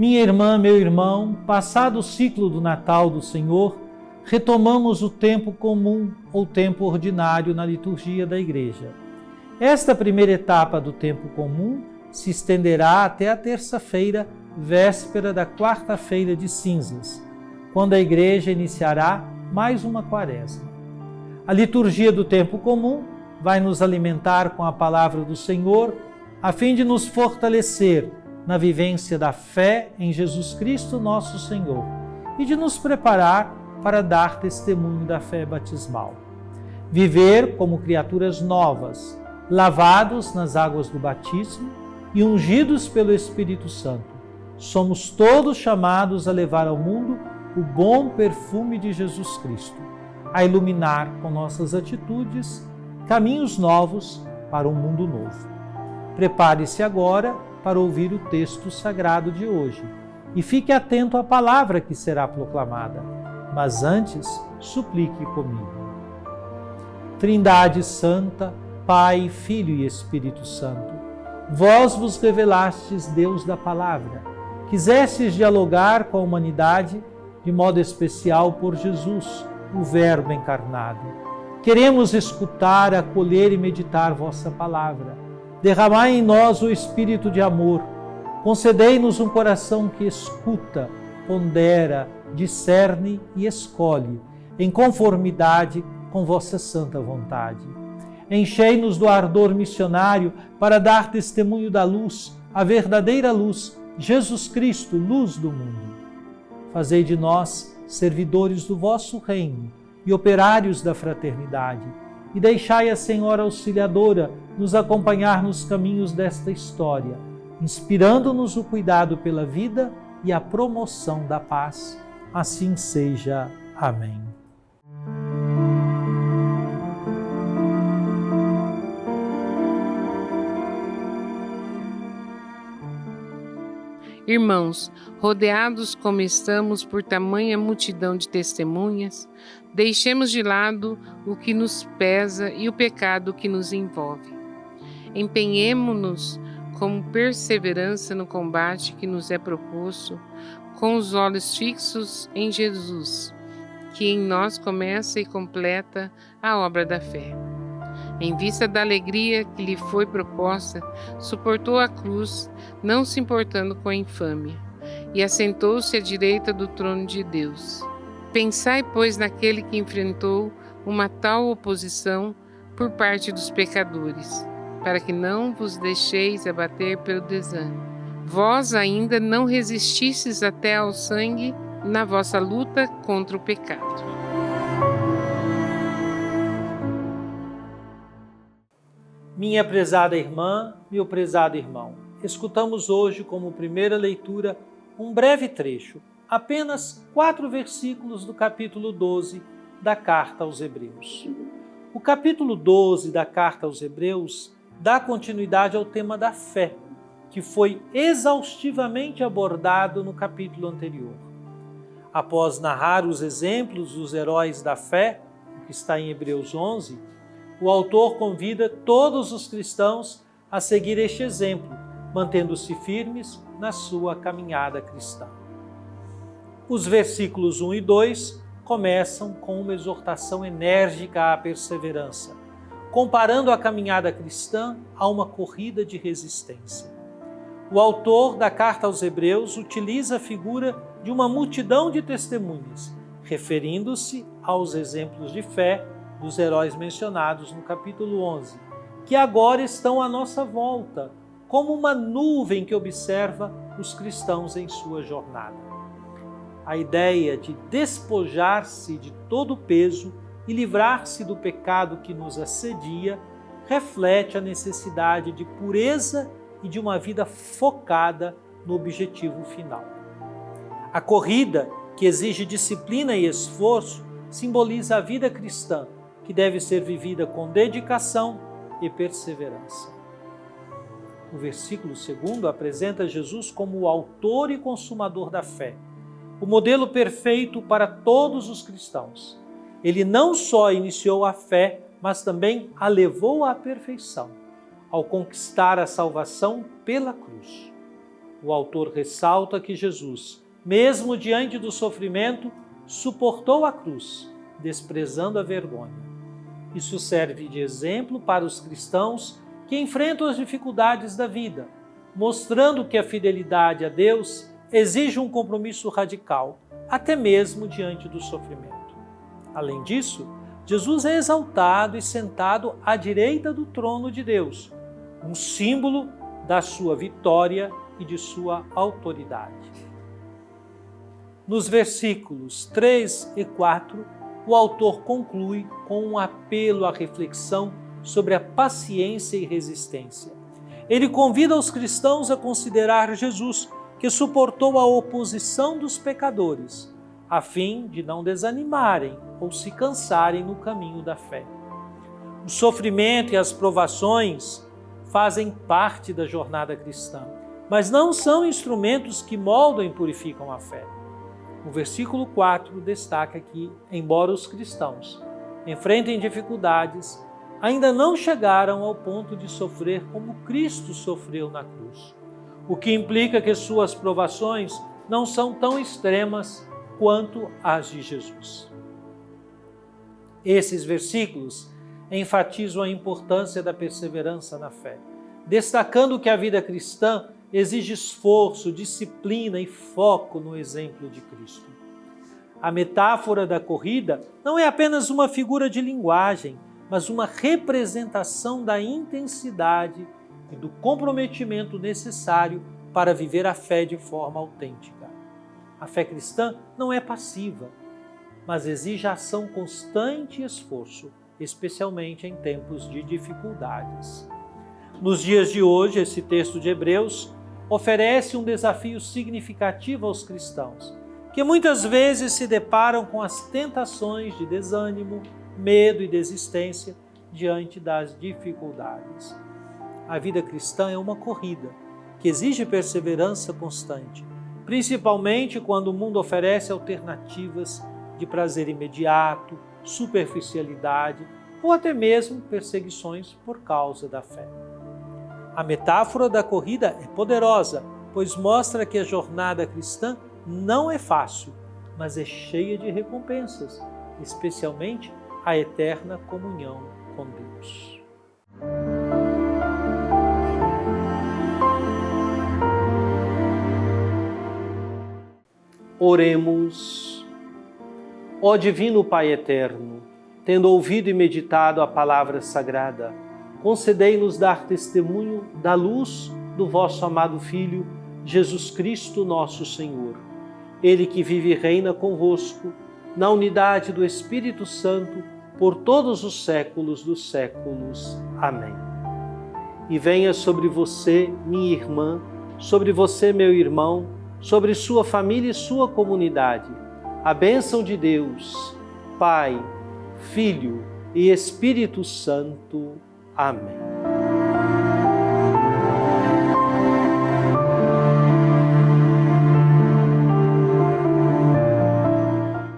Minha irmã, meu irmão, passado o ciclo do Natal do Senhor, retomamos o tempo comum ou tempo ordinário na liturgia da Igreja. Esta primeira etapa do tempo comum se estenderá até a terça-feira, véspera da quarta-feira de cinzas, quando a Igreja iniciará mais uma quaresma. A liturgia do tempo comum vai nos alimentar com a palavra do Senhor, a fim de nos fortalecer na vivência da fé em Jesus Cristo, nosso Senhor, e de nos preparar para dar testemunho da fé batismal. Viver como criaturas novas, lavados nas águas do batismo e ungidos pelo Espírito Santo. Somos todos chamados a levar ao mundo o bom perfume de Jesus Cristo, a iluminar com nossas atitudes caminhos novos para um mundo novo. Prepare-se agora para ouvir o texto sagrado de hoje e fique atento à palavra que será proclamada, mas antes suplique comigo. Trindade Santa, Pai, Filho e Espírito Santo, vós vos revelastes Deus da palavra, quisestes dialogar com a humanidade de modo especial por Jesus, o Verbo encarnado. Queremos escutar, acolher e meditar vossa palavra. Derramai em nós o espírito de amor. Concedei-nos um coração que escuta, pondera, discerne e escolhe, em conformidade com vossa santa vontade. Enchei-nos do ardor missionário para dar testemunho da luz, a verdadeira luz, Jesus Cristo, luz do mundo. Fazei de nós servidores do vosso reino e operários da fraternidade, e deixai a Senhora Auxiliadora nos acompanhar nos caminhos desta história, inspirando-nos o cuidado pela vida e a promoção da paz. Assim seja. Amém. Irmãos, rodeados como estamos por tamanha multidão de testemunhas, deixemos de lado o que nos pesa e o pecado que nos envolve. Empenhemo-nos com perseverança no combate que nos é proposto, com os olhos fixos em Jesus, que em nós começa e completa a obra da fé. Em vista da alegria que lhe foi proposta, suportou a cruz, não se importando com a infâmia, e assentou-se à direita do trono de Deus. Pensai, pois, naquele que enfrentou uma tal oposição por parte dos pecadores, para que não vos deixeis abater pelo desânimo. Vós ainda não resististes até ao sangue na vossa luta contra o pecado. Minha prezada irmã, meu prezado irmão, escutamos hoje como primeira leitura um breve trecho, apenas 4 versículos do capítulo 12 da Carta aos Hebreus. O capítulo 12 da Carta aos Hebreus dá continuidade ao tema da fé, que foi exaustivamente abordado no capítulo anterior. Após narrar os exemplos dos heróis da fé, o que está em Hebreus 11, o autor convida todos os cristãos a seguir este exemplo, mantendo-se firmes na sua caminhada cristã. Os versículos 1 e 2 começam com uma exortação enérgica à perseverança, comparando a caminhada cristã a uma corrida de resistência. O autor da Carta aos Hebreus utiliza a figura de uma multidão de testemunhas, referindo-se aos exemplos de fé dos heróis mencionados no capítulo 11, que agora estão à nossa volta, como uma nuvem que observa os cristãos em sua jornada. A ideia de despojar-se de todo o peso e livrar-se do pecado que nos assedia reflete a necessidade de pureza e de uma vida focada no objetivo final. A corrida, que exige disciplina e esforço, simboliza a vida cristã, que deve ser vivida com dedicação e perseverança. O versículo 2 apresenta Jesus como o autor e consumador da fé, o modelo perfeito para todos os cristãos. Ele não só iniciou a fé, mas também a levou à perfeição, ao conquistar a salvação pela cruz. O autor ressalta que Jesus, mesmo diante do sofrimento, suportou a cruz, desprezando a vergonha. Isso serve de exemplo para os cristãos que enfrentam as dificuldades da vida, mostrando que a fidelidade a Deus exige um compromisso radical, até mesmo diante do sofrimento. Além disso, Jesus é exaltado e sentado à direita do trono de Deus, um símbolo da sua vitória e de sua autoridade. Nos versículos 3 e 4, o autor conclui com um apelo à reflexão sobre a paciência e resistência. Ele convida os cristãos a considerar Jesus, que suportou a oposição dos pecadores, a fim de não desanimarem ou se cansarem no caminho da fé. O sofrimento e as provações fazem parte da jornada cristã, mas não são instrumentos que moldam e purificam a fé. O versículo 4 destaca que, embora os cristãos enfrentem dificuldades, ainda não chegaram ao ponto de sofrer como Cristo sofreu na cruz, o que implica que suas provações não são tão extremas quanto as de Jesus. Esses versículos enfatizam a importância da perseverança na fé, destacando que a vida cristã exige esforço, disciplina e foco no exemplo de Cristo. A metáfora da corrida não é apenas uma figura de linguagem, mas uma representação da intensidade e do comprometimento necessário para viver a fé de forma autêntica. A fé cristã não é passiva, mas exige ação constante e esforço, especialmente em tempos de dificuldades. Nos dias de hoje, esse texto de Hebreus oferece um desafio significativo aos cristãos, que muitas vezes se deparam com as tentações de desânimo, medo e desistência diante das dificuldades. A vida cristã é uma corrida que exige perseverança constante, principalmente quando o mundo oferece alternativas de prazer imediato, superficialidade ou até mesmo perseguições por causa da fé. A metáfora da corrida é poderosa, pois mostra que a jornada cristã não é fácil, mas é cheia de recompensas, especialmente a eterna comunhão com Deus. Oremos. Ó Divino Pai Eterno, tendo ouvido e meditado a palavra sagrada, concedei-nos dar testemunho da luz do vosso amado Filho, Jesus Cristo, nosso Senhor. Ele que vive e reina convosco, na unidade do Espírito Santo, por todos os séculos dos séculos. Amém. E venha sobre você, minha irmã, sobre você, meu irmão, sobre sua família e sua comunidade, a bênção de Deus, Pai, Filho e Espírito Santo. Amém.